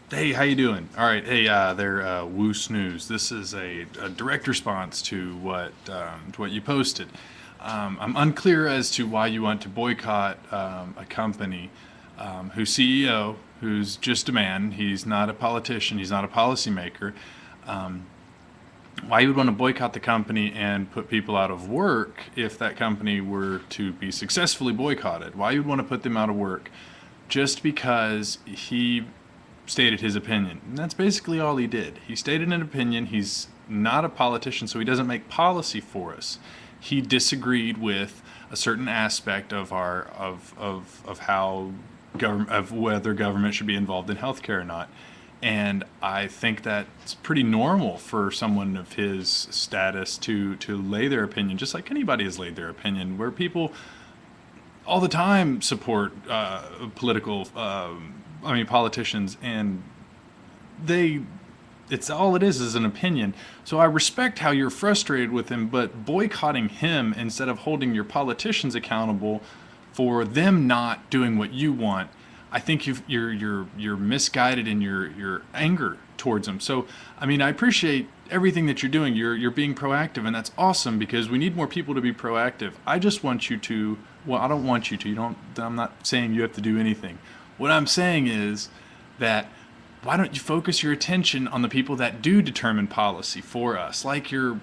Hey, how you doing? All right, hey, there, Woo Snooze. This is a direct response to what you posted. I'm unclear as to why you want to boycott a company whose CEO, who's just a man, he's not a politician, he's not a policymaker. Why you would want to boycott the company and put people out of work if that company were to be successfully boycotted? Why you would want to put them out of work just because he stated his opinion? And that's basically all he did. He stated an opinion. He's not a politician, so he doesn't make policy for us. He disagreed with a certain aspect of our of how government, of whether government should be involved in healthcare or not. And I think that's pretty normal for someone of his status to lay their opinion, just like anybody has laid their opinion. Where people all the time support political, politicians, and they, it's all it is an opinion. So I respect how you're frustrated with him, but boycotting him instead of holding your politicians accountable for them not doing what you want, I think you're misguided in your anger towards them. So I mean, I appreciate everything that you're doing. You're being proactive, and that's awesome because we need more people to be proactive. I just want you to. Well, I don't want you to. You don't. I'm not saying you have to do anything. What I'm saying is that why don't you focus your attention on the people that do determine policy for us, like your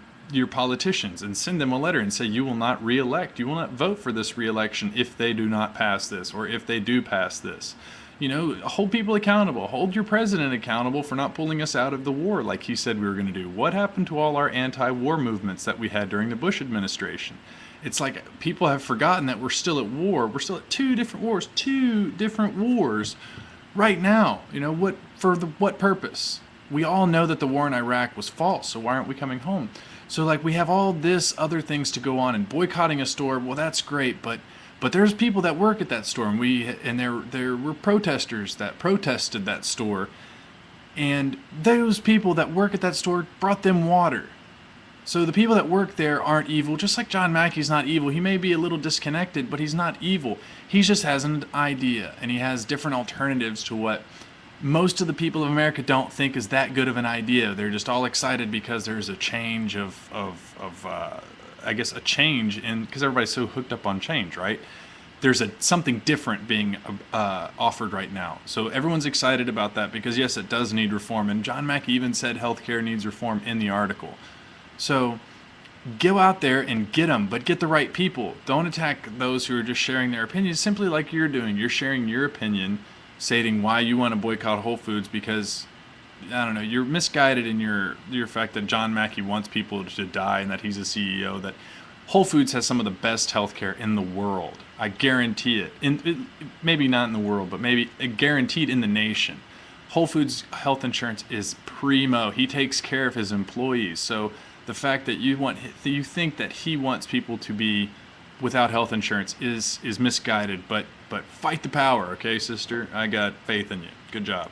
politicians, and send them a letter and say you will not re-elect, you will not vote for this re-election if they do not pass this, or if they do pass this. You know, hold people accountable. Hold your president accountable for not pulling us out of the war like he said we were going to do. What happened to all our anti-war movements that we had during the Bush administration? It's like people have forgotten that we're still at war. We're still at two different wars right now. You know, what purpose? We all know that the war in Iraq was false, so why aren't we coming home? So like we have all this other things to go on, and boycotting a store, well that's great, but there's people that work at that store, and there were protesters that protested that store, and those people that work at that store brought them water. So the people that work there aren't evil, just like John Mackey's not evil. He may be a little disconnected, but he's not evil. He just has an idea, and he has different alternatives to what most of the people of America don't think is that good of an idea. They're just all excited because there's a change I guess a change in, because everybody's so hooked up on change, right? There's something different being offered right now. So everyone's excited about that because yes, it does need reform. And John Mackey even said healthcare needs reform in the article. So go out there and get them, but get the right people. Don't attack those who are just sharing their opinions simply like you're doing. You're sharing your opinion, stating why you want to boycott Whole Foods because, I don't know, you're misguided in your fact that John Mackey wants people to die and that he's a CEO, that Whole Foods has some of the best healthcare in the world. I guarantee it. Maybe not in the world, but maybe guaranteed in the nation. Whole Foods health insurance is primo. He takes care of his employees. So the fact that you think that he wants people to be without health insurance is misguided. But fight the power, okay, sister? I got faith in you. Good job.